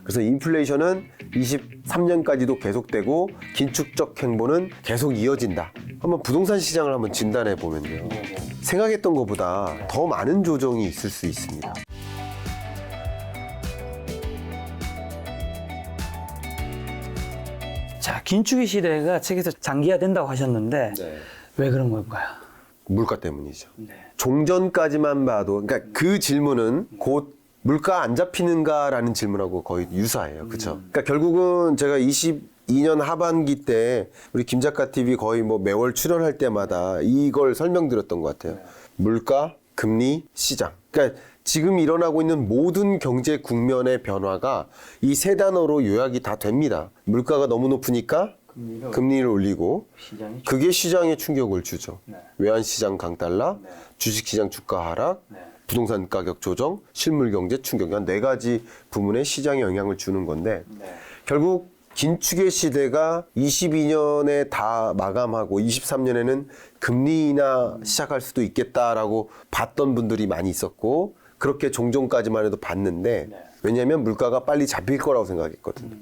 그래서 인플레이션은 23년까지도 계속되고 긴축적 행보는 계속 이어진다. 한번 부동산 시장을 한번 진단해 보면요. 생각했던 것보다 더 많은 조정이 있을 수 있습니다. 자, 긴축의 시대가 책에서 장기화된다고 하셨는데 왜 그런 걸까요? 물가 때문이죠. 네. 종전까지만 봐도, 그러니까 그 질문은 곧 물가 안 잡히는가라는 질문하고 거의 유사해요. 그렇죠? 그러니까 결국은 제가 22년 하반기 때 우리 김 작가 TV 거의 뭐 매월 출연할 때마다 이걸 설명드렸던 것 같아요. 물가, 금리, 시장. 그러니까 지금 일어나고 있는 모든 경제 국면의 변화가 이 세 단어로 요약이 다 됩니다. 물가가 너무 높으니까 금리를 올리고 시장이 그게 시장에 충격을 주죠. 네. 외환시장 강달러, 네. 주식시장 주가 하락, 네. 부동산 가격 조정, 실물경제 충격. 한 네 가지 부문에 시장에 영향을 주는 건데 네. 결국 긴축의 시대가 22년에 다 마감하고 23년에는 금리 인하 시작할 수도 있겠다라고 봤던 분들이 많이 있었고 그렇게 종전까지만 해도 봤는데 네. 왜냐하면 물가가 빨리 잡힐 거라고 생각했거든요.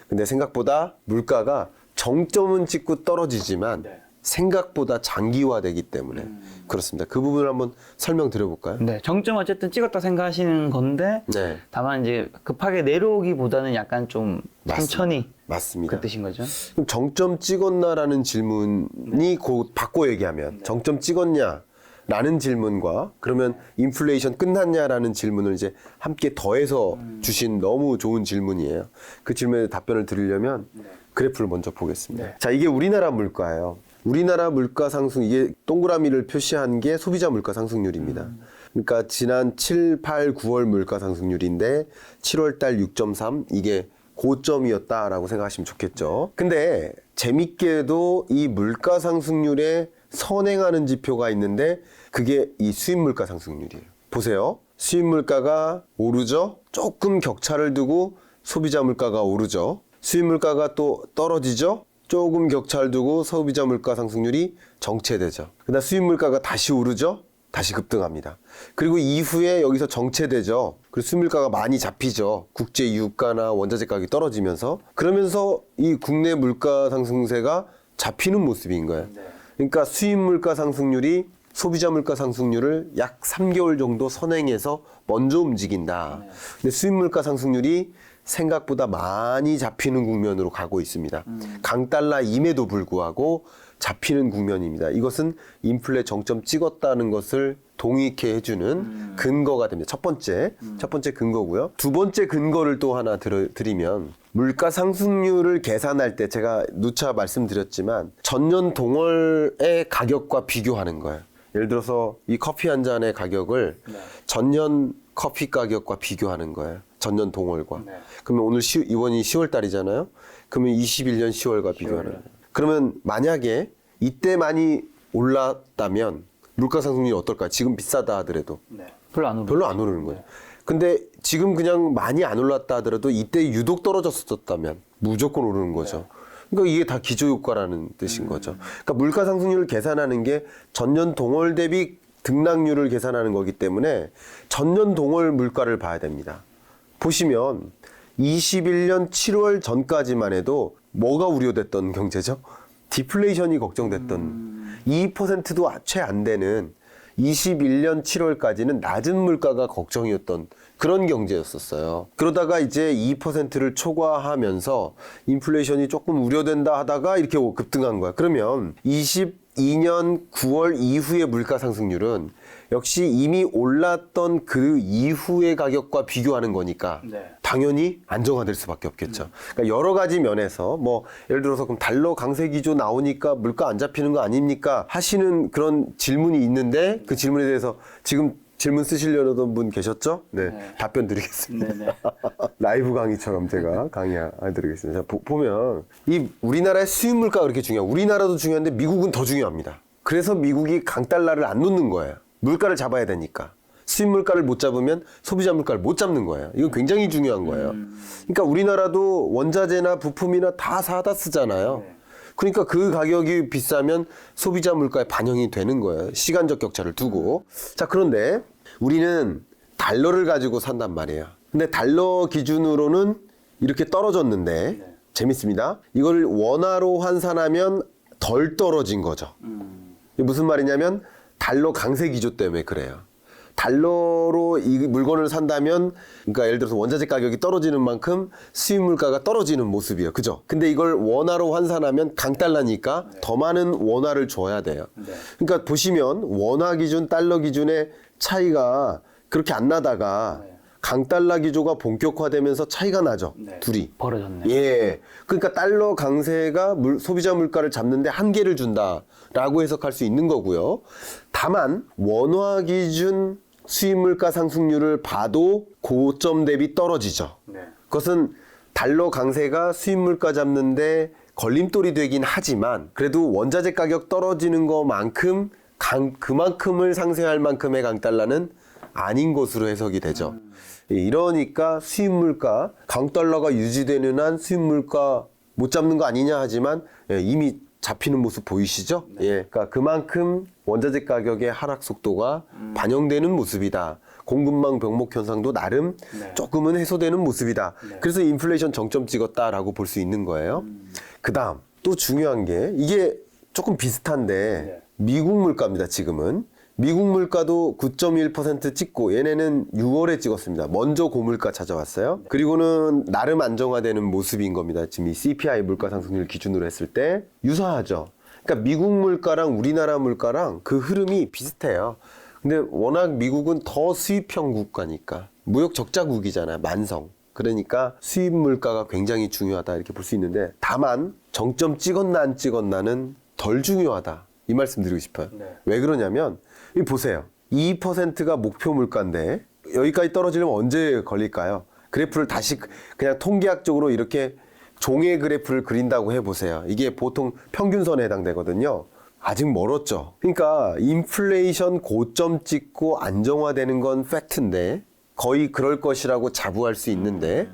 근데 생각보다 물가가 정점은 찍고 떨어지지만 네. 생각보다 장기화되기 때문에 그렇습니다. 그 부분을 한번 설명드려볼까요? 네, 정점 어쨌든 찍었다 생각하시는 건데 네, 다만 이제 급하게 내려오기보다는 약간 좀 천천히 맞습니다. 그 뜻인 거죠. 그럼 정점 찍었나라는 질문이 곧 바꿔 얘기하면 정점 찍었냐? 라는 질문과 그러면 인플레이션 끝났냐라는 질문을 이제 함께 더해서 주신 너무 좋은 질문이에요. 그 질문에 답변을 드리려면 그래프를 먼저 보겠습니다. 네. 자, 이게 우리나라 물가예요. 우리나라 물가 상승, 이게 동그라미를 표시한 게 소비자 물가 상승률입니다. 그러니까 지난 7, 8, 9월 물가 상승률인데 7월 달 6.3 이게 고점이었다라고 생각하시면 좋겠죠. 근데 재밌게도 이 물가 상승률에 선행하는 지표가 있는데 그게 이 수입 물가 상승률이에요. 보세요. 수입 물가가 오르죠. 조금 격차를 두고 소비자 물가가 오르죠. 수입 물가가 또 떨어지죠. 조금 격차를 두고 소비자 물가 상승률이 정체되죠. 그다음 수입 물가가 다시 오르죠. 다시 급등합니다. 그리고 이후에 여기서 정체되죠. 그리고 수입 물가가 많이 잡히죠. 국제 유가나 원자재 가격이 떨어지면서 그러면서 이 국내 물가 상승세가 잡히는 모습인 거예요. 그러니까 수입 물가 상승률이 소비자 물가 상승률을 약 3개월 정도 선행해서 먼저 움직인다. 근데 수입 물가 상승률이 생각보다 많이 잡히는 국면으로 가고 있습니다. 강달러임에도 불구하고 잡히는 국면입니다. 이것은 인플레 정점 찍었다는 것을 동의케 해주는 근거가 됩니다. 첫 번째 근거고요. 두 번째 근거를 또 하나 드리면 물가 상승률을 계산할 때 제가 누차 말씀드렸지만 전년 동월의 가격과 비교하는 거예요. 예를 들어서 이 커피 한 잔의 가격을 전년 커피 가격과 비교하는 거예요. 전년 동월과. 그러면 오늘 이번이 10월 달이잖아요. 그러면 21년 10월과 비교하는 거예요. 그러면 만약에 이때 많이 올랐다면 물가 상승률이 어떨까요? 지금 비싸다 하더라도. 별로 안 오르죠. 별로 안 오르는 거예요. 근데 지금 그냥 많이 안 올랐다 하더라도 이때 유독 떨어졌었다면 무조건 오르는 거죠. 그러니까 이게 다 기저효과라는 뜻인 거죠. 그러니까 물가 상승률을 계산하는 게 전년 동월 대비 등락률을 계산하는 거기 때문에 전년 동월 물가를 봐야 됩니다. 보시면 21년 7월 전까지만 해도 뭐가 우려됐던 경제죠? 디플레이션이 걱정됐던 2%도 채 안 되는 21년 7월까지는 낮은 물가가 걱정이었던 그런 경제였었어요. 그러다가 이제 2%를 초과하면서 인플레이션이 조금 우려된다 하다가 이렇게 급등한 거야. 그러면 22년 9월 이후의 물가 상승률은 역시 이미 올랐던 그 이후의 가격과 비교하는 거니까 당연히 안정화될 수밖에 없겠죠. 그러니까 여러 가지 면에서 뭐 예를 들어서 그럼 달러 강세 기조 나오니까 물가 안 잡히는 거 아닙니까? 하시는 그런 질문이 있는데 그 질문에 대해서 지금 질문 쓰시려던 분 계셨죠? 네. 답변 드리겠습니다. 라이브 강의처럼 제가 강의해드리겠습니다. 자, 보면 이 우리나라의 수입 물가가 그렇게 중요해요. 우리나라도 중요한데 미국은 더 중요합니다. 그래서 미국이 강달러를 안 놓는 거예요. 물가를 잡아야 되니까. 수입 물가를 못 잡으면 소비자 물가를 못 잡는 거예요. 이건 굉장히 중요한 거예요. 그러니까 우리나라도 원자재나 부품이나 다 사다 쓰잖아요. 그러니까 그 가격이 비싸면 소비자 물가에 반영이 되는 거예요. 시간적 격차를 두고. 자, 그런데 우리는 달러를 가지고 산단 말이에요. 근데 달러 기준으로는 이렇게 떨어졌는데 재밌습니다. 이걸 원화로 환산하면 덜 떨어진 거죠. 이게 무슨 말이냐면 달러 강세 기조 때문에 그래요. 달러로 이 물건을 산다면, 그러니까 예를 들어서 원자재 가격이 떨어지는 만큼 수입 물가가 떨어지는 모습이에요. 그죠? 근데 이걸 원화로 환산하면 강달러니까 더 많은 원화를 줘야 돼요. 그러니까 보시면 원화 기준, 달러 기준의 차이가 그렇게 안 나다가 강달러 기조가 본격화되면서 차이가 나죠. 둘이. 벌어졌네. 예. 그러니까 달러 강세가 소비자 물가를 잡는데 한계를 준다라고 해석할 수 있는 거고요. 다만 원화 기준 수입 물가 상승률을 봐도 고점 대비 떨어지죠. 그것은 달러 강세가 수입 물가 잡는데 걸림돌이 되긴 하지만 그래도 원자재 가격 떨어지는 것만큼 그만큼을 상쇄할 만큼의 강달러는 아닌 것으로 해석이 되죠. 이러니까 수입 물가, 강달러가 유지되는 한 수입 물가 못 잡는 거 아니냐 하지만 이미 잡히는 모습 보이시죠? 예, 그러니까 그만큼 원자재 가격의 하락 속도가 반영되는 모습이다. 공급망 병목 현상도 나름 조금은 해소되는 모습이다. 그래서 인플레이션 정점 찍었다라고 볼 수 있는 거예요. 그다음 또 중요한 게 이게 조금 비슷한데 미국 물가입니다. 지금은. 미국 물가도 9.1% 찍고 얘네는 6월에 찍었습니다. 먼저 고물가 찾아왔어요. 그리고는 나름 안정화되는 모습인 겁니다. 지금 이 CPI 물가 상승률 기준으로 했을 때 유사하죠. 그러니까 미국 물가랑 우리나라 물가랑 그 흐름이 비슷해요. 근데 워낙 미국은 더 수입형 국가니까 무역 적자국이잖아요. 만성. 그러니까 수입 물가가 굉장히 중요하다 이렇게 볼 수 있는데 다만 정점 찍었나 안 찍었나는 덜 중요하다. 이 말씀 드리고 싶어요. 왜 그러냐면 이 보세요. 2%가 목표 물가인데 여기까지 떨어지려면 언제 걸릴까요? 그래프를 다시 그냥 통계학적으로 이렇게 종의 그래프를 그린다고 해보세요. 이게 보통 평균선에 해당되거든요. 아직 멀었죠. 그러니까 인플레이션 고점 찍고 안정화되는 건 팩트인데 거의 그럴 것이라고 자부할 수 있는데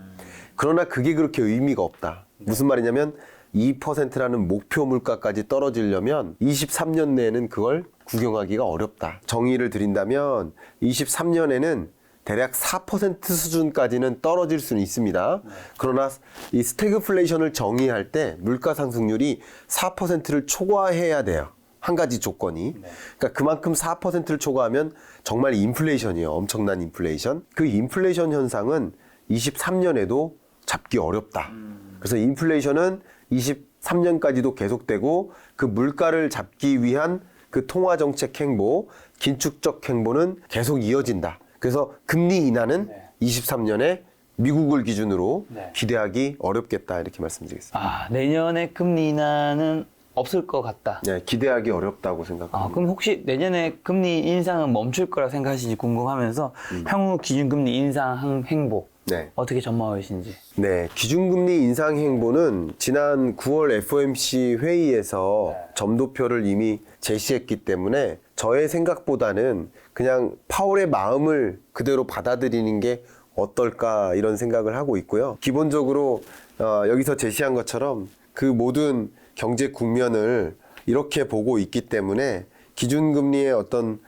그러나 그게 그렇게 의미가 없다. 무슨 말이냐면 2%라는 목표 물가까지 떨어지려면 23년 내에는 그걸 구경하기가 어렵다. 정의를 드린다면 23년에는 대략 4% 수준까지는 떨어질 수는 있습니다. 그러나 이 스태그플레이션을 정의할 때 물가 상승률이 4%를 초과해야 돼요. 한 가지 조건이. 그러니까 그만큼 4%를 초과하면 정말 인플레이션이에요. 엄청난 인플레이션. 그 인플레이션 현상은 23년에도 잡기 어렵다. 그래서 인플레이션은 23년까지도 계속되고 그 물가를 잡기 위한 그 통화정책 행보, 긴축적 행보는 계속 이어진다. 그래서 금리 인하는 23년에 미국을 기준으로 기대하기 어렵겠다 이렇게 말씀드리겠습니다. 아, 내년에 금리 인하는 없을 것 같다. 네, 기대하기 어렵다고 생각합니다. 그럼 혹시 내년에 금리 인상은 멈출 거라 생각하시는지 궁금하면서 향후 기준금리 인상 행보 어떻게 전망하시는지. 네, 기준금리 인상 행보는 지난 9월 FOMC 회의에서 점도표를 이미 제시했기 때문에 저의 생각보다는 그냥 파월의 마음을 그대로 받아들이는 게 어떨까 이런 생각을 하고 있고요. 기본적으로 여기서 제시한 것처럼 그 모든 경제 국면을 이렇게 보고 있기 때문에 기준금리의 어떤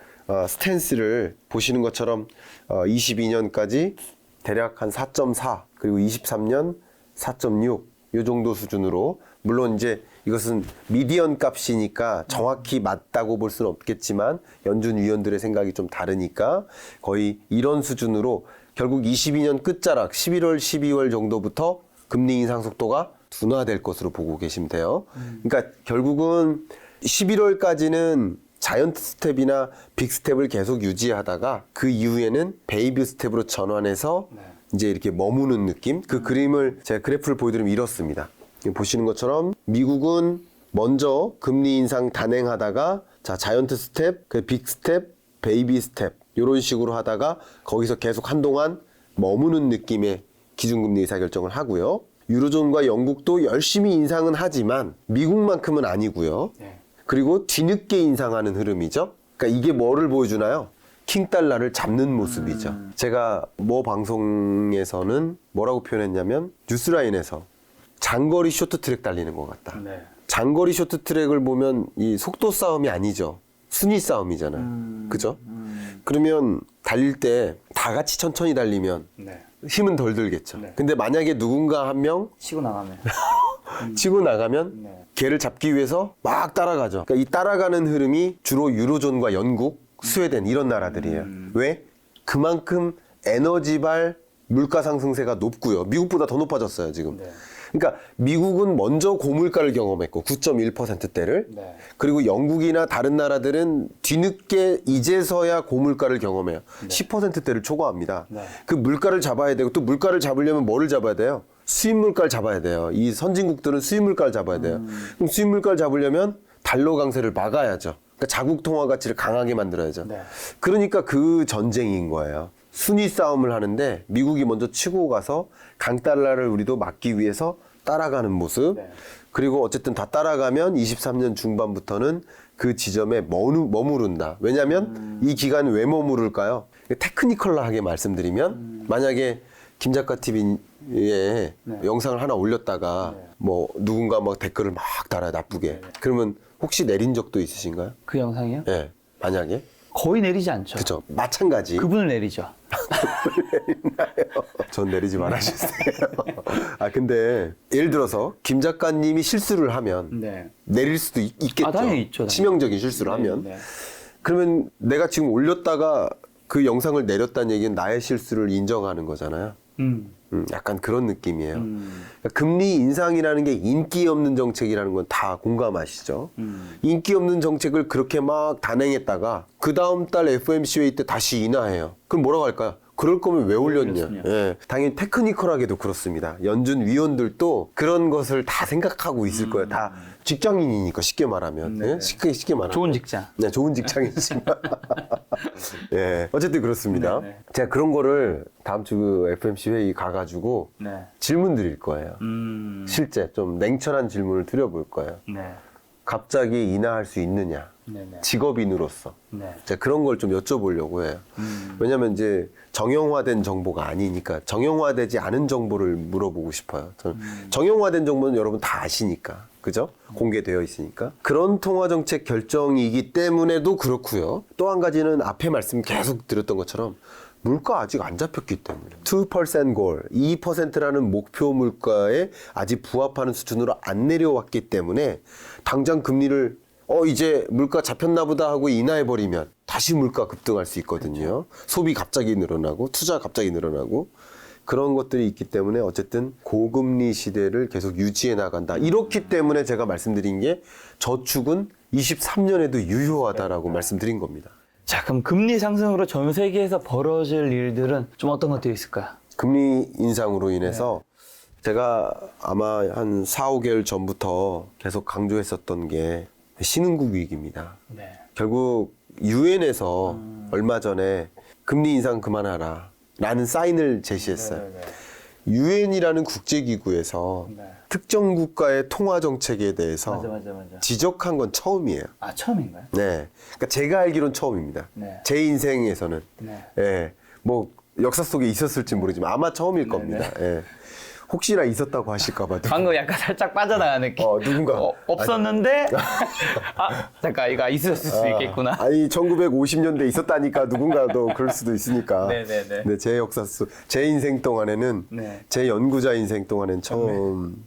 스탠스를 보시는 것처럼 22년까지 대략 한 4.4 그리고 23년 4.6 이 정도 수준으로 물론 이제 이것은 미디언 값이니까 정확히 맞다고 볼 수는 없겠지만 연준 위원들의 생각이 좀 다르니까 거의 이런 수준으로 결국 22년 끝자락 11월 12월 정도부터 금리 인상 속도가 둔화될 것으로 보고 계시면 돼요. 그러니까 결국은 11월까지는 자이언트 스텝이나 빅 스텝을 계속 유지하다가 그 이후에는 베이비 스텝으로 전환해서 이제 이렇게 머무는 느낌. 그 그림을 제가 그래프를 보여드리면 이렇습니다. 보시는 것처럼 미국은 먼저 금리 인상 단행하다가 자 자이언트 스텝, 그 빅 스텝, 베이비 스텝 이런 식으로 하다가 거기서 계속 한동안 머무는 느낌의 기준금리 의사결정을 하고요. 유로존과 영국도 열심히 인상은 하지만 미국만큼은 아니고요. 그리고 뒤늦게 인상하는 흐름이죠. 그러니까 이게 뭐를 보여주나요? 킹달러를 잡는 모습이죠. 제가 뭐 방송에서는 뭐라고 표현했냐면 뉴스라인에서 장거리 쇼트트랙 달리는 것 같다. 장거리 쇼트트랙을 보면 이 속도 싸움이 아니죠. 순위 싸움이잖아요. 그죠? 그러면 달릴 때 다 같이 천천히 달리면 힘은 덜 들겠죠. 네. 근데 만약에 누군가 한 명 치고 나가면. 치고 나가면 네. 걔를 잡기 위해서 막 따라가죠. 그러니까 이 따라가는 흐름이 주로 유로존과 영국, 스웨덴 이런 나라들이에요. 왜? 그만큼 에너지발 물가 상승세가 높고요. 미국보다 더 높아졌어요, 지금. 네. 그러니까 미국은 먼저 고물가를 경험했고 9.1%대를 네. 그리고 영국이나 다른 나라들은 뒤늦게 이제서야 고물가를 경험해요. 10%대를 초과합니다. 네. 그 물가를 잡아야 되고 또 물가를 잡으려면 뭐를 잡아야 돼요? 수입 물가를 잡아야 돼요. 이 선진국들은 수입 물가를 잡아야 돼요. 그럼 수입 물가를 잡으려면 달러 강세를 막아야죠. 그러니까 자국 통화 가치를 강하게 만들어야죠. 네. 그러니까 그 전쟁인 거예요. 순위 싸움을 하는데 미국이 먼저 치고 가서 강달러를 우리도 막기 위해서 따라가는 모습. 네. 그리고 어쨌든 다 따라가면 23년 중반부터는 그 지점에 머무른다. 왜냐하면 이 기간에 왜 머무를까요? 테크니컬하게 말씀드리면 만약에 김 작가 TV에 네. 영상을 하나 올렸다가 네. 뭐 누군가 막 댓글을 막 달아요, 나쁘게. 그러면 혹시 내린 적도 있으신가요? 그 영상이요? 예. 만약에? 거의 내리지 않죠. 그죠. 마찬가지. 그분을 내리죠. 전 내리지 말아주세요. 아, 근데 예를 들어서 김 작가님이 실수를 하면 네. 내릴 수도 있겠죠. 아, 당연히 있죠, 당연히. 치명적인 실수를 하면. 네. 그러면 내가 지금 올렸다가 그 영상을 내렸다는 얘기는 나의 실수를 인정하는 거잖아요. 약간 그런 느낌이에요. 그러니까 금리 인상이라는 게 인기 없는 정책이라는 건 다 공감하시죠? 인기 없는 정책을 그렇게 막 단행했다가 그 다음 달 FOMC 회의 때 다시 인하해요. 그럼 뭐라고 할까요? 그럴 거면 왜 올렸냐? 올렸으냐. 예, 당연히 테크니컬하게도 그렇습니다. 연준 위원들도 그런 것을 다 생각하고 있을 거예요. 다 직장인이니까 쉽게 말하면. 네. 예? 쉽게 말하면. 좋은 직장. 네, 좋은 직장이지만. 예, 어쨌든 그렇습니다. 네, 네. 제가 그런 거를 다음 주 그 FMC 회의 가가지고 네. 질문 드릴 거예요. 실제 좀 냉철한 질문을 드려볼 거예요. 네. 갑자기 인하할 수 있느냐? 네네. 직업인으로서. 네. 제가 그런 걸 좀 여쭤보려고 해요. 왜냐면 이제 정형화된 정보가 아니니까 정형화되지 않은 정보를 물어보고 싶어요. 저는 정형화된 정보는 여러분 다 아시니까. 그죠? 공개되어 있으니까. 그런 통화정책 결정이기 때문에도 그렇고요. 또 한 가지는 앞에 말씀 계속 드렸던 것처럼 물가 아직 안 잡혔기 때문에 2% 골, 2%라는 목표 물가에 아직 부합하는 수준으로 안 내려왔기 때문에 당장 금리를 이제 물가 잡혔나 보다 하고 인하해버리면 다시 물가 급등할 수 있거든요. 소비 갑자기 늘어나고 투자 갑자기 늘어나고 그런 것들이 있기 때문에 어쨌든 고금리 시대를 계속 유지해 나간다. 이렇기 때문에 제가 말씀드린 게 저축은 23년에도 유효하다라고 말씀드린 겁니다. 자, 그럼 금리 상승으로 전 세계에서 벌어질 일들은 좀 어떤 것들이 있을까요? 금리 인상으로 인해서 제가 아마 한 4, 5개월 전부터 계속 강조했었던 게 신흥국 위기입니다. 네. 결국 유엔에서 얼마 전에 금리 인상 그만하라 라는 사인을 제시했어요. 유엔이라는 국제기구에서 네. 특정 국가의 통화 정책에 대해서 맞아. 지적한 건 처음이에요. 아, 처음인가요? 네, 그러니까 제가 알기로는 처음입니다. 네. 제 인생에서는 네. 예, 뭐 역사 속에 있었을지 모르지만 아마 처음일 겁니다. 예. 혹시나 있었다고 하실까봐. 방금 약간 살짝 빠져나가는 느낌. 누군가. 없었는데, 잠깐, 이거 있었을 수 있겠구나. 아니 1950년대 있었다니까 누군가도 그럴 수도 있으니까. 네네네. 네, 제 역사 속, 제 인생 동안에는 네. 제 연구자 인생 동안엔 처음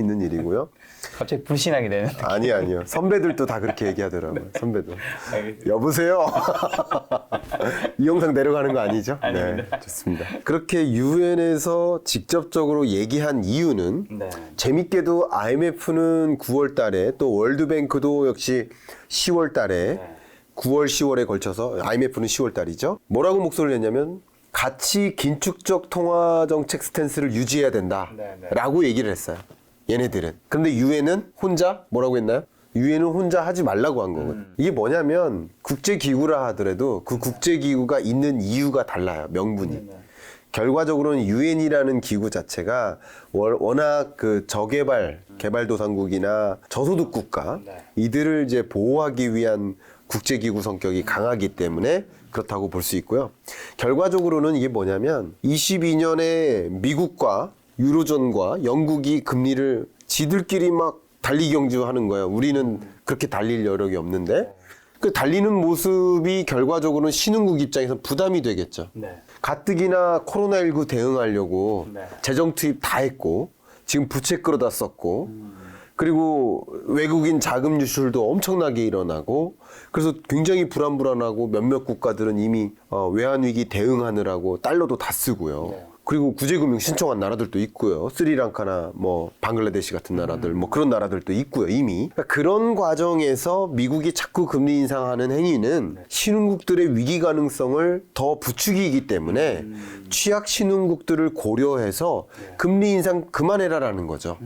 있는 일이고요. 갑자기 불신하게 되는 느낌. 아니요. 선배들도 다 그렇게 얘기하더라고요. 선배도. 알겠습니다. 여보세요. 이 영상 내려가는 거 아니죠? 아닙니다. 네, 좋습니다. 그렇게 유엔에서 직접적으로 얘기한 이유는 네. 재밌게도 IMF는 9월 달에 또 월드뱅크도 역시 10월 달에 9월, 10월에 걸쳐서 IMF는 10월 달이죠. 뭐라고 목소리를 냈냐면 같이 긴축적 통화 정책 스탠스를 유지해야 된다라고 얘기를 했어요. 얘네들은. 그런데 유엔은 혼자 뭐라고 했나요? 유엔은 혼자 하지 말라고 한 거거든요. 이게 뭐냐면 국제기구라 하더라도 그 국제기구가 있는 이유가 달라요. 명분이. 결과적으로는 유엔이라는 기구 자체가 워낙 그 개발도상국이나 저소득 국가 이들을 이제 보호하기 위한 국제기구 성격이 강하기 때문에 그렇다고 볼 수 있고요. 결과적으로는 이게 뭐냐면 22년에 미국과 유로존과 영국이 금리를 지들끼리 막 달리 경주하는 거예요. 우리는 그렇게 달릴 여력이 없는데 그 달리는 모습이 결과적으로는 신흥국 입장에서 부담이 되겠죠. 네. 가뜩이나 코로나19 대응하려고 네. 재정 투입 다 했고 지금 부채 끌어다 썼고 그리고 외국인 자금 유출도 엄청나게 일어나고 그래서 굉장히 불안하고 몇몇 국가들은 이미 외환위기 대응하느라고 달러도 다 쓰고요. 네. 그리고 구제금융 신청한 나라들도 있고요. 스리랑카나 뭐 방글라데시 같은 나라들 뭐 그런 나라들도 있고요. 이미 그러니까 그런 과정에서 미국이 자꾸 금리 인상하는 행위는 신흥국들의 위기 가능성을 더 부추기기 때문에 취약 신흥국들을 고려해서 금리 인상 그만해라라는 거죠.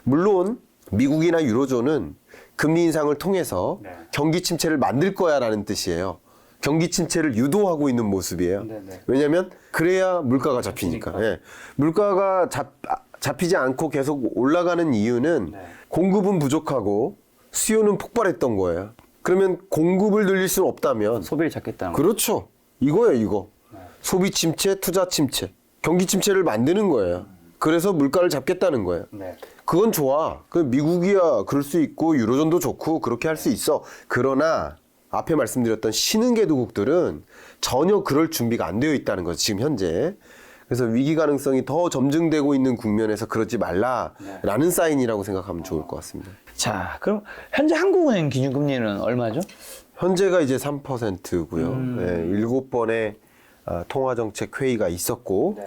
물론 미국이나 유로존은 금리 인상을 통해서 경기 침체를 만들 거야라는 뜻이에요. 경기 침체를 유도하고 있는 모습이에요. 네네. 왜냐하면 그래야 물가가 잡히니까. 예. 물가가 잡히지 않고 계속 올라가는 이유는 공급은 부족하고 수요는 폭발했던 거예요. 그러면 공급을 늘릴 수는 없다면 소비를 잡겠다는 거. 그렇죠. 이거예요, 이거. 소비 침체, 투자 침체, 경기 침체를 만드는 거예요. 그래서 물가를 잡겠다는 거예요. 네. 그건 좋아. 그 미국이야 그럴 수 있고 유로존도 좋고 그렇게 할 수 있어. 그러나 앞에 말씀드렸던 신흥개도국들은 전혀 그럴 준비가 안 되어 있다는 거죠. 지금 현재. 그래서 위기 가능성이 더 점증되고 있는 국면에서 그러지 말라라는 사인이라고 생각하면 좋을 것 같습니다. 자, 그럼 현재 한국은행 기준금리는 얼마죠? 현재가 이제 3%고요. 7번의 통화정책 회의가 있었고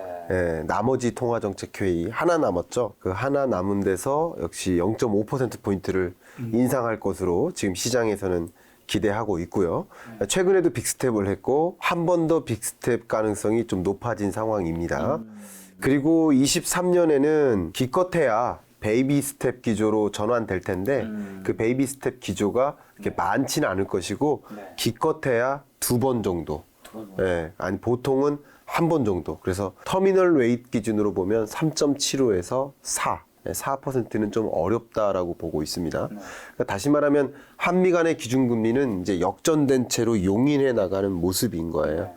나머지 통화정책 회의 하나 남았죠. 그 하나 남은 데서 역시 0.5%포인트를 인상할 것으로 지금 시장에서는 기대하고 있고요. 최근에도 빅스텝을 했고 한 번 더 빅스텝 가능성이 좀 높아진 상황입니다. 그리고 23년에는 기껏해야 베이비 스텝 기조로 전환될 텐데 그 베이비 스텝 기조가 그렇게 많지는 않을 것이고 기껏해야 2번 정도. 아니 보통은 한 번 정도. 그래서 터미널 웨이트 기준으로 보면 3.75에서 4. 4%는 좀 어렵다라고 보고 있습니다. 그러니까 다시 말하면 한미 간의 기준금리는 이제 역전된 채로 용인해 나가는 모습인 거예요.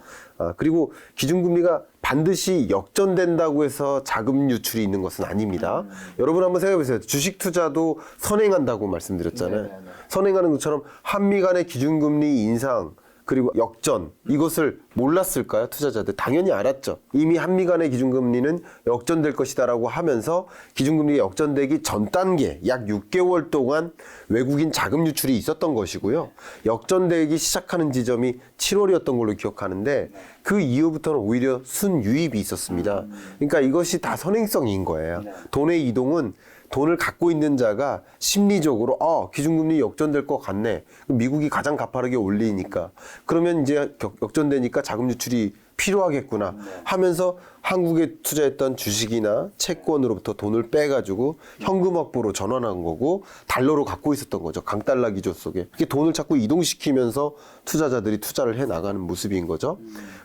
그리고 기준금리가 반드시 역전된다고 해서 자금 유출이 있는 것은 아닙니다. 여러분 한번 생각해 보세요. 주식 투자도 선행한다고 말씀드렸잖아요. 선행하는 것처럼 한미 간의 기준금리 인상 그리고 역전 이것을 몰랐을까요? 투자자들 당연히 알았죠. 이미 한미 간의 기준금리는 역전될 것이다라고 하면서 기준금리 역전되기 전 단계 약 6개월 동안 외국인 자금 유출이 있었던 것이고요. 역전되기 시작하는 지점이 7월이었던 걸로 기억하는데 그 이후부터는 오히려 순유입이 있었습니다. 그러니까 이것이 다 선행성인 거예요. 돈의 이동은 돈을 갖고 있는 자가 심리적으로 기준금리 역전될 것 같네. 미국이 가장 가파르게 올리니까. 그러면 이제 역전되니까 자금 유출이 필요하겠구나 하면서 한국에 투자했던 주식이나 채권으로부터 돈을 빼가지고 현금 확보로 전환한 거고 달러로 갖고 있었던 거죠. 강달러 기조 속에. 이렇게 돈을 자꾸 이동시키면서 투자자들이 투자를 해 나가는 모습인 거죠.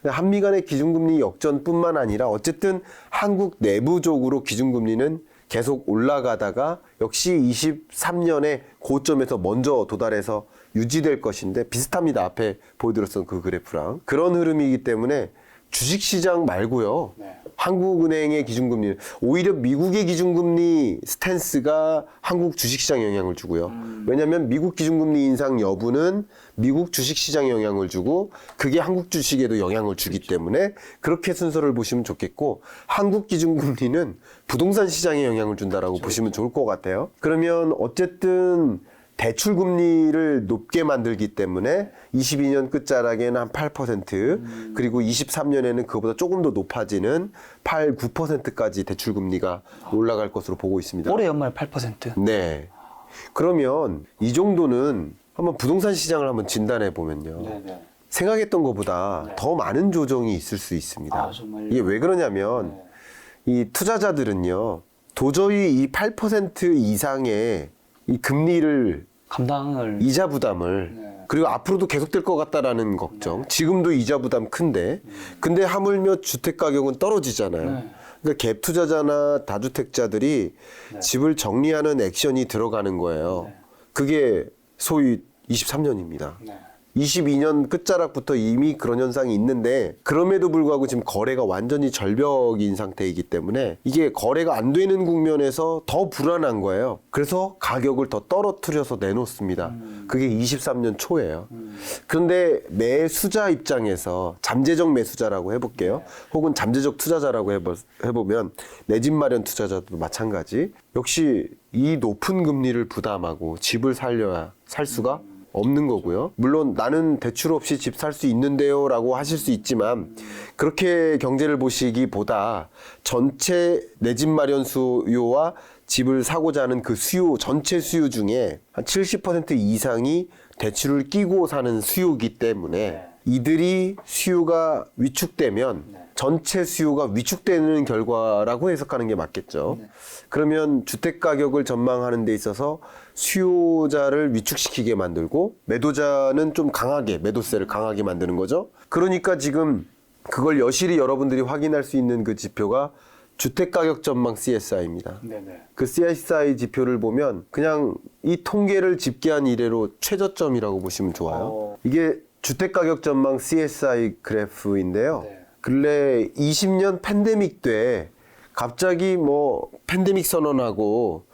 한미 간의 기준금리 역전뿐만 아니라 어쨌든 한국 내부적으로 기준금리는 계속 올라가다가 역시 23년에 고점에서 먼저 도달해서 유지될 것인데 비슷합니다. 앞에 보여드렸던 그 그래프랑. 그런 흐름이기 때문에 주식시장 말고요. 한국은행의 기준금리 오히려 미국의 기준금리 스탠스가 한국 주식시장에 영향을 주고요. 왜냐하면 미국 기준금리 인상 여부는 미국 주식시장에 영향을 주고 그게 한국 주식에도 영향을 주기 때문에 그렇게 순서를 보시면 좋겠고 한국 기준금리는 부동산 시장에 영향을 준다라고 보시면 좋을 것 같아요. 그러면 어쨌든 대출 금리를 높게 만들기 때문에 22년 끝자락에는 한 8% 그리고 23년에는 그거보다 조금 더 높아지는 8, 9%까지 대출 금리가 올라갈 것으로 보고 있습니다. 올해 연말 8%. 네. 그러면 이 정도는 한번 부동산 시장을 한번 진단해 보면요. 생각했던 것보다 더 많은 조정이 있을 수 있습니다. 정말요? 이게 왜 그러냐면 이 투자자들은요. 도저히 이 8% 이상의 이 금리를 감당을 이자 부담을 그리고 앞으로도 계속될 것 같다라는 걱정. 지금도 이자 부담 큰데 근데 하물며 주택 가격은 떨어지잖아요. 그러니까 갭 투자자나 다주택자들이 집을 정리하는 액션이 들어가는 거예요. 그게 소위 23년입니다. 22년 끝자락부터 이미 그런 현상이 있는데 그럼에도 불구하고 지금 거래가 완전히 절벽인 상태이기 때문에 이게 거래가 안 되는 국면에서 더 불안한 거예요. 그래서 가격을 더 떨어뜨려서 내놓습니다. 그게 23년 초예요. 그런데 매수자 입장에서 잠재적 매수자라고 해볼게요. 혹은 잠재적 투자자라고 해보면 내 집 마련 투자자도 마찬가지. 역시 이 높은 금리를 부담하고 집을 살려야 살 수가 없는 거고요. 물론 나는 대출 없이 집 살 수 있는데요 라고 하실 수 있지만 그렇게 경제를 보시기보다 전체 내 집 마련 수요와 집을 사고자 하는 그 수요, 전체 수요 중에 한 70% 이상이 대출을 끼고 사는 수요이기 때문에 이들이 수요가 위축되면 전체 수요가 위축되는 결과라고 해석하는 게 맞겠죠. 그러면 주택 가격을 전망하는 데 있어서 수요자를 위축시키게 만들고 매도자는 좀 강하게 매도세를 강하게 만드는 거죠. 그러니까 지금 그걸 여실히 여러분들이 확인할 수 있는 그 지표가 주택가격 전망 CSI입니다. 그 CSI 지표를 보면 그냥 이 통계를 집계한 이래로 최저점이라고 보시면 좋아요. 이게 주택가격 전망 CSI 그래프인데요. 근래 20년 팬데믹 때 갑자기 뭐 팬데믹 선언하고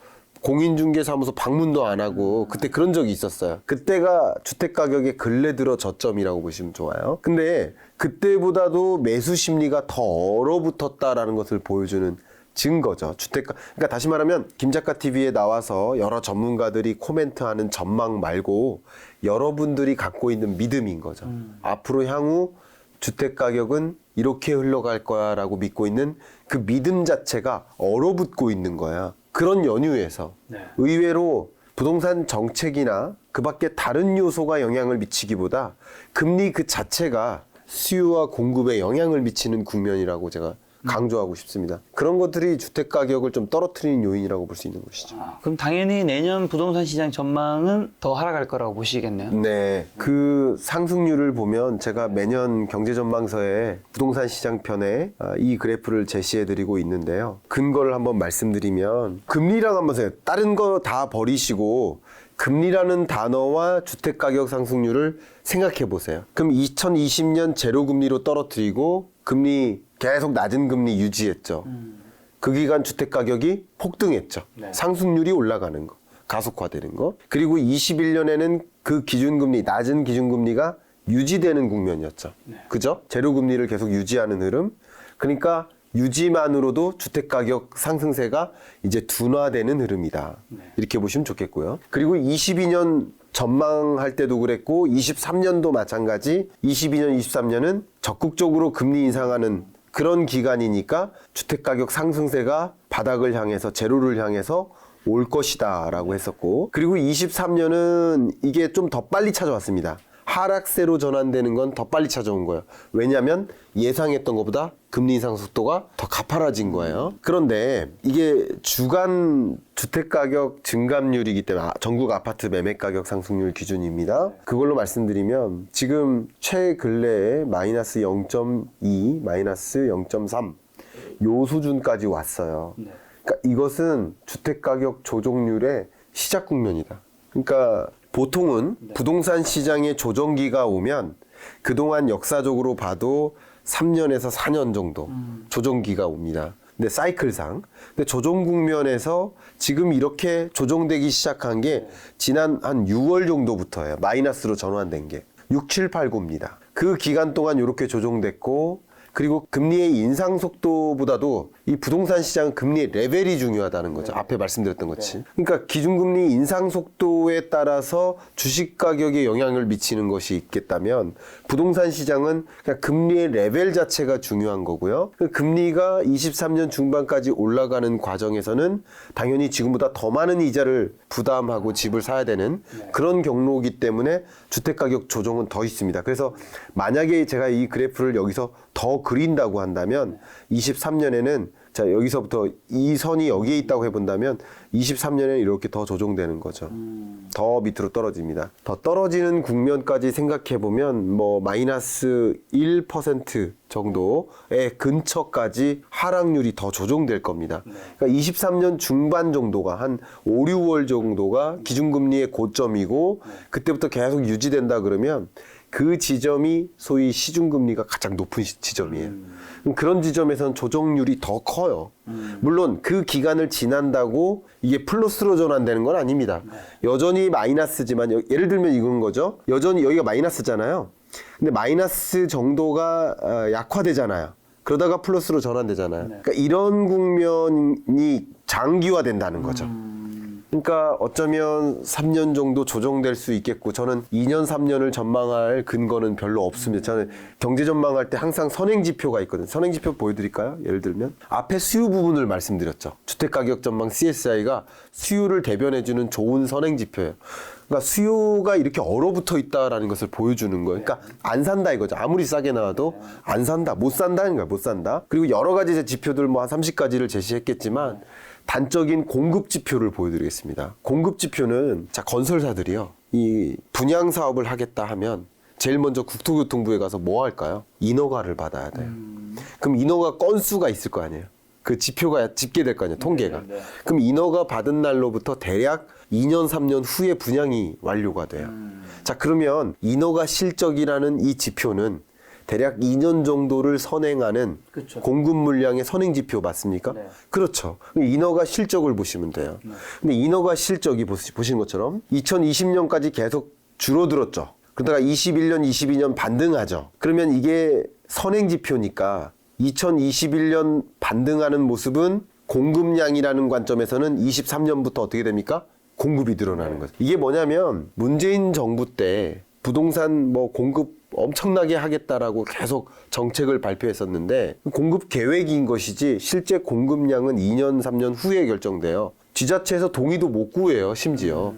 공인중개사무소 방문도 안 하고 그때 그런 적이 있었어요. 그때가 주택가격의 근래 들어 저점이라고 보시면 좋아요. 근데 그때보다도 매수 심리가 더 얼어붙었다라는 것을 보여주는 증거죠. 그러니까 다시 말하면 김작가 TV에 나와서 여러 전문가들이 코멘트하는 전망 말고 여러분들이 갖고 있는 믿음인 거죠. 앞으로 향후 주택가격은 이렇게 흘러갈 거야 라고 믿고 있는 그 믿음 자체가 얼어붙고 있는 거야. 그런 연유에서 의외로 부동산 정책이나 그 밖에 다른 요소가 영향을 미치기보다 금리 그 자체가 수요와 공급에 영향을 미치는 국면이라고 제가 강조하고 싶습니다. 그런 것들이 주택 가격을 좀 떨어뜨리는 요인이라고 볼 수 있는 것이죠. 그럼 당연히 내년 부동산 시장 전망은 더 하락할 거라고 보시겠네요. 네. 그 상승률을 보면 제가 매년 경제전망서에 부동산 시장 편에 이 그래프를 제시해드리고 있는데요. 근거를 한번 말씀드리면 금리랑 한번 생각해요. 다른 거 다 버리시고 금리라는 단어와 주택가격 상승률을 생각해 보세요. 그럼 2020년 제로금리로 떨어뜨리고 금리 계속 낮은 금리 유지했죠. 그 기간 주택가격이 폭등했죠. 상승률이 올라가는 거, 가속화되는 거. 그리고 21년에는 그 기준금리, 낮은 기준금리가 유지되는 국면이었죠. 그죠? 제로금리를 계속 유지하는 흐름. 그러니까 유지만으로도 주택가격 상승세가 이제 둔화되는 흐름이다. 이렇게 보시면 좋겠고요. 그리고 22년 전망할 때도 그랬고 23년도 마찬가지. 22년, 23년은 적극적으로 금리 인상하는 그런 기간이니까 주택가격 상승세가 바닥을 향해서 제로를 향해서 올 것이다 라고 했었고, 그리고 23년은 이게 좀 더 빨리 찾아왔습니다. 하락세로 전환되는 건 더 빨리 찾아온 거예요. 왜냐하면 예상했던 것보다 금리 인상 속도가 더 가파라진 거예요. 그런데 이게 주간 주택가격 증감률이기 때문에 전국 아파트 매매가격 상승률 기준입니다. 그걸로 말씀드리면 지금 최근래에 마이너스 0.2, 마이너스 0.3 요 수준까지 왔어요. 그러니까 이것은 주택가격 조정률의 시작 국면이다. 그러니까 보통은 부동산 시장의 조정기가 오면 그동안 역사적으로 봐도 3년에서 4년 정도 조정기가 옵니다. 근데 사이클상. 근데 조정 국면에서 지금 이렇게 조정되기 시작한 게 지난 한 6월 정도부터예요. 마이너스로 전환된 게. 6, 7, 8, 9입니다. 그 기간 동안 이렇게 조정됐고, 그리고 금리의 인상 속도보다도 이 부동산 시장 금리의 레벨이 중요하다는 거죠. 앞에 말씀드렸던 것이. 그러니까 기준금리 인상 속도에 따라서 주식 가격에 영향을 미치는 것이 있겠다면 부동산 시장은 그냥 금리의 레벨 자체가 중요한 거고요. 금리가 23년 중반까지 올라가는 과정에서는 당연히 지금보다 더 많은 이자를 부담하고 집을 사야 되는 그런 경로이기 때문에 주택가격 조정은 더 있습니다. 그래서 만약에 제가 이 그래프를 여기서 더 그린다고 한다면 23년에는 자, 여기서부터 이 선이 여기에 있다고 해본다면 23년에 이렇게 더 조정되는 거죠. 더 밑으로 떨어집니다. 더 떨어지는 국면까지 생각해보면 뭐 마이너스 1% 정도의 근처까지 하락률이 더 조정될 겁니다. 그러니까 23년 중반 정도가 한 5, 6월 정도가 기준금리의 고점이고 그때부터 계속 유지된다 그러면 그 지점이 소위 시중금리가 가장 높은 지점이에요. 그런 지점에서는 조정률이 더 커요. 물론 그 기간을 지난다고 이게 플러스로 전환되는 건 아닙니다. 여전히 마이너스지만 예를 들면 이건 거죠. 여전히 여기가 마이너스잖아요. 근데 마이너스 정도가 약화되잖아요. 그러다가 플러스로 전환되잖아요. 그러니까 이런 국면이 장기화된다는 거죠. 그러니까 어쩌면 3년 정도 조정될 수 있겠고 저는 2년, 3년을 전망할 근거는 별로 없습니다. 저는 경제 전망할 때 항상 선행지표가 있거든요. 선행지표 보여드릴까요? 예를 들면 앞에 수요 부분을 말씀드렸죠. 주택가격 전망 CSI가 수요를 대변해주는 좋은 선행지표예요. 그러니까 수요가 이렇게 얼어붙어 있다라는 것을 보여주는 거예요. 그러니까 안 산다 이거죠. 아무리 싸게 나와도 안 산다, 못 산다는 거야, 못 산다. 그리고 여러 가지 지표들 뭐 한 30가지를 제시했겠지만 단적인 공급 지표를 보여드리겠습니다. 공급 지표는 자 건설사들이요. 이 분양 사업을 하겠다 하면 제일 먼저 국토교통부에 가서 뭐 할까요? 인허가를 받아야 돼요. 그럼 인허가 건수가 있을 거 아니에요. 그 지표가 집계될 거 아니에요. 통계가. 그럼 인허가 받은 날로부터 대략 2년, 3년 후에 분양이 완료가 돼요. 자 그러면 인허가 실적이라는 이 지표는 대략 2년 정도를 선행하는 그쵸. 공급 물량의 선행 지표 맞습니까? 네. 그렇죠. 인허가 실적을 보시면 돼요. 근데 인허가 실적이 보신 것처럼 2020년까지 계속 줄어들었죠. 그러다가 21년, 22년 반등하죠. 그러면 이게 선행 지표니까 2021년 반등하는 모습은 공급량이라는 관점에서는 23년부터 어떻게 됩니까? 공급이 늘어나는 거죠. 이게 뭐냐면 문재인 정부 때 부동산 뭐 공급 엄청나게 하겠다라고 계속 정책을 발표했었는데 공급 계획인 것이지 실제 공급량은 2년, 3년 후에 결정돼요. 지자체에서 동의도 못 구해요, 심지어.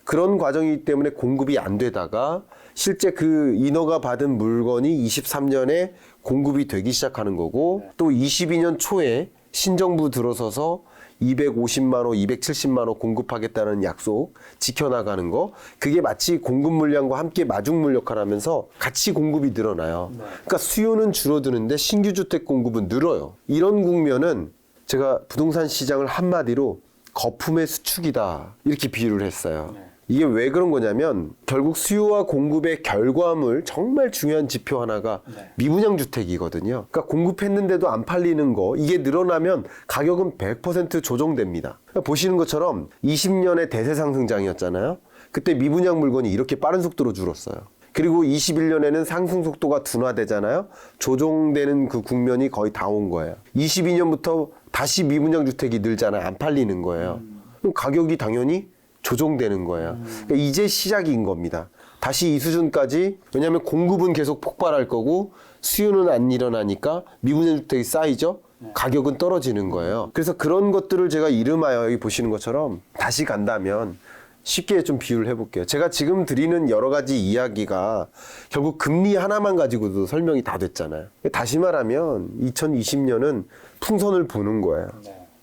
그런 과정이기 때문에 공급이 안 되다가 실제 그 인허가 받은 물건이 23년에 공급이 되기 시작하는 거고 또 22년 초에 신정부 들어서서 250만 원, 270만 원 공급하겠다는 약속 지켜나가는 거 그게 마치 공급 물량과 함께 마중 역할하면서 같이 공급이 늘어나요. 그러니까 수요는 줄어드는데 신규 주택 공급은 늘어요. 이런 국면은 제가 부동산 시장을 한마디로 거품의 수축이다 이렇게 비유를 했어요. 이게 왜 그런 거냐면 결국 수요와 공급의 결과물 정말 중요한 지표 하나가 미분양 주택이거든요. 그러니까 공급했는데도 안 팔리는 거 이게 늘어나면 가격은 100% 조정됩니다. 그러니까 보시는 것처럼 20년의 대세 상승장이었잖아요. 그때 미분양 물건이 이렇게 빠른 속도로 줄었어요. 그리고 21년에는 상승 속도가 둔화되잖아요. 조정되는 그 국면이 거의 다 온 거예요. 22년부터 다시 미분양 주택이 늘잖아요. 안 팔리는 거예요. 그럼 가격이 당연히 조정되는 거예요. 그러니까 이제 시작인 겁니다. 다시 이 수준까지 왜냐하면 공급은 계속 폭발할 거고 수요는 안 일어나니까 미분양 주택이 쌓이죠. 가격은 떨어지는 거예요. 그래서 그런 것들을 제가 이름하여 여기 보시는 것처럼 다시 간다면 쉽게 좀 비유를 해볼게요. 제가 지금 드리는 여러 가지 이야기가 결국 금리 하나만 가지고도 설명이 다 됐잖아요. 다시 말하면 2020년은 풍선을 부는 거예요.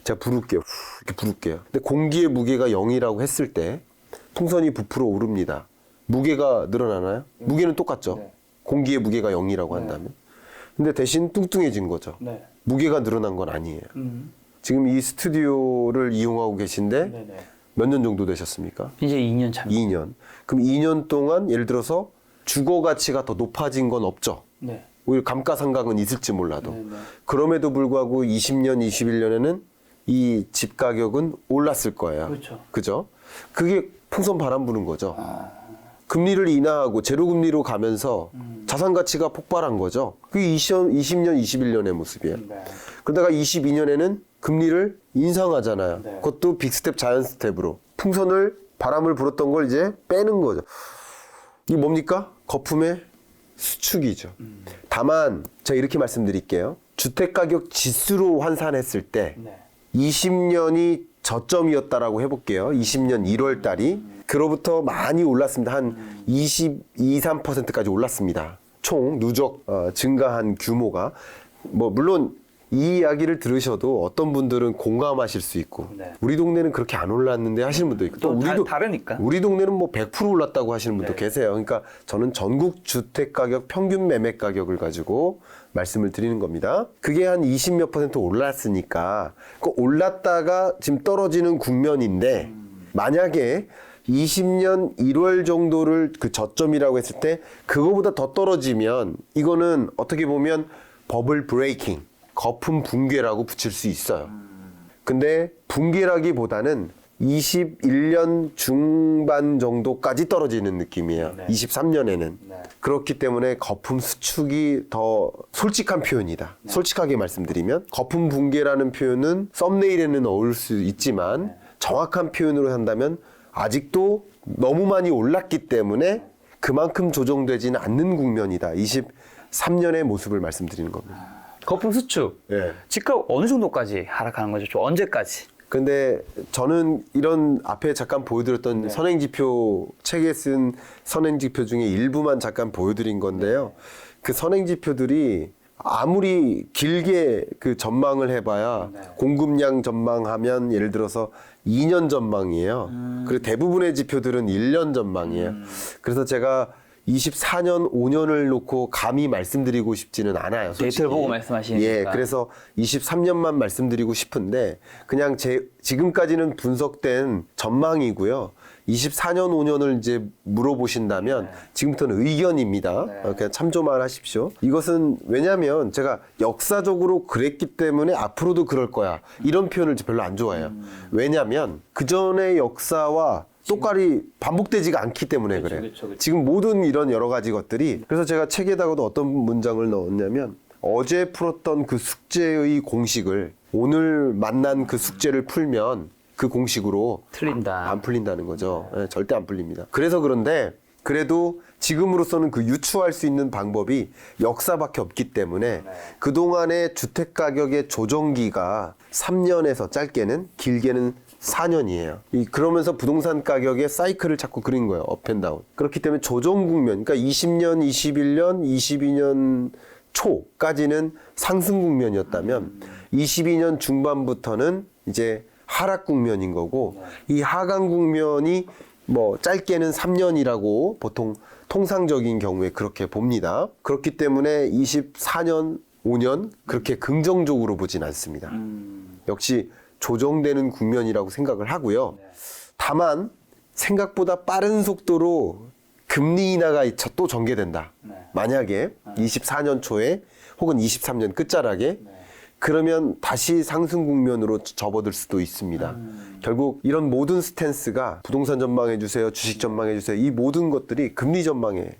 제가 부를게요. 이렇게 부를게요. 근데 공기의 무게가 0이라고 했을 때 풍선이 부풀어 오릅니다. 무게가 늘어나나요? 무게는 똑같죠. 공기의 무게가 0이라고 한다면. 근데 대신 뚱뚱해진 거죠. 무게가 늘어난 건 아니에요. 지금 이 스튜디오를 이용하고 계신데 몇 년 정도 되셨습니까? 이제 2년 차. 2년. 그럼 2년 동안 예를 들어서 주거 가치가 더 높아진 건 없죠. 오히려 감가상각은 있을지 몰라도. 그럼에도 불구하고 20년, 21년에는 이 집 가격은 올랐을 거예요. 그렇죠. 그죠? 그게 풍선 바람 부는 거죠. 금리를 인하하고 제로금리로 가면서 자산 가치가 폭발한 거죠. 그게 20년, 21년의 모습이에요. 그러다가 22년에는 금리를 인상하잖아요. 그것도 빅스텝, 자이언 스텝으로. 풍선을, 바람을 불었던 걸 이제 빼는 거죠. 이게 뭡니까? 거품의 수축이죠. 다만 제가 이렇게 말씀드릴게요. 주택가격 지수로 환산했을 때 20년이 저점이었다라고 해볼게요. 20년 1월 달이. 그로부터 많이 올랐습니다. 한 22, 3%까지 올랐습니다. 총 누적 증가한 규모가. 뭐 물론 이 이야기를 들으셔도 어떤 분들은 공감하실 수 있고 네. 우리 동네는 그렇게 안 올랐는데 하시는 분도 있고 또 다르니까. 우리 동네는 뭐 100% 올랐다고 하시는 분도 계세요. 그러니까 저는 전국 주택 가격 평균 매매 가격을 가지고 말씀을 드리는 겁니다. 그게 한 20몇 % 올랐으니까 그 올랐다가 지금 떨어지는 국면인데 만약에 20년 1월 정도를 그 저점이라고 했을 때 그거보다 더 떨어지면 이거는 어떻게 보면 버블 브레이킹, 거품 붕괴라고 붙일 수 있어요. 근데 붕괴라기보다는 21년 중반 정도까지 떨어지는 느낌이에요. 네. 23년에는. 네. 그렇기 때문에 거품 수축이 더 솔직한 표현이다. 네. 솔직하게 말씀드리면 거품 붕괴라는 표현은 썸네일에는 어울 수 있지만 네. 정확한 표현으로 한다면 아직도 너무 많이 올랐기 때문에 그만큼 조정되지는 않는 국면이다. 23년의 모습을 말씀드리는 겁니다. 거품 수축. 예. 집값 어느 정도까지 하락하는 거죠? 좀 언제까지? 근데 저는 이런 앞에 잠깐 보여드렸던 선행지표, 책에 쓴 선행지표 중에 일부만 잠깐 보여드린 건데요. 그 선행지표들이 아무리 길게 그 전망을 해봐야 공급량 전망하면 예를 들어서 2년 전망이에요. 그리고 대부분의 지표들은 1년 전망이에요. 그래서 제가 24년, 5년을 놓고 감히 말씀드리고 싶지는 않아요. 솔직히. 데이터를 보고 말씀하시니까. 예, 그래서 23년만 말씀드리고 싶은데 그냥 지금까지는 분석된 전망이고요. 24년, 5년을 이제 물어보신다면 지금부터는 의견입니다. 그냥 참조만 하십시오. 이것은 왜냐하면 제가 역사적으로 그랬기 때문에 앞으로도 그럴 거야. 이런 표현을 별로 안 좋아해요. 왜냐하면 그전의 역사와 똑같이 반복되지가 않기 때문에 그래요. 그쵸. 지금 모든 이런 여러 가지 것들이 그래서 제가 책에다가도 어떤 문장을 넣었냐면 어제 풀었던 그 숙제의 공식을 오늘 만난 그 숙제를 풀면 그 공식으로 틀린다. 안 풀린다는 거죠. 네, 절대 안 풀립니다. 그래서 그런데 그래도 지금으로서는 그 유추할 수 있는 방법이 역사밖에 없기 때문에 그동안의 주택 가격의 조정기가 3년에서 짧게는 길게는 4년이에요. 그러면서 부동산 가격의 사이클을 자꾸 그린 거예요. 업앤다운. 그렇기 때문에 조정 국면, 그러니까 20년, 21년, 22년 초까지는 상승 국면이었다면 22년 중반부터는 이제 하락 국면인 거고 이 하강 국면이 뭐 짧게는 3년이라고 보통 통상적인 경우에 그렇게 봅니다. 그렇기 때문에 24년, 5년 그렇게 긍정적으로 보진 않습니다. 역시 조정되는 국면이라고 생각을 하고요. 다만 생각보다 빠른 속도로 금리 인하가 또 전개된다. 만약에 24년 초에 혹은 23년 끝자락에 그러면 다시 상승 국면으로 접어들 수도 있습니다. 결국 이런 모든 스탠스가 부동산 전망해 주세요, 주식 전망해 주세요. 이 모든 것들이 금리 전망에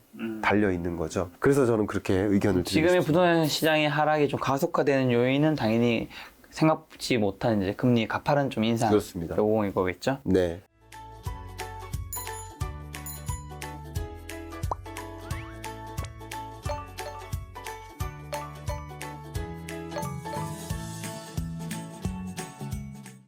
달려 있는 거죠. 그래서 저는 그렇게 의견을 드리고 지금의 싶습니다. 부동산 시장의 하락이 좀 가속화되는 요인은 당연히 생각지 못한 이제 금리 가파른 좀 인상 그렇습니다. 요공인 거겠죠. 네.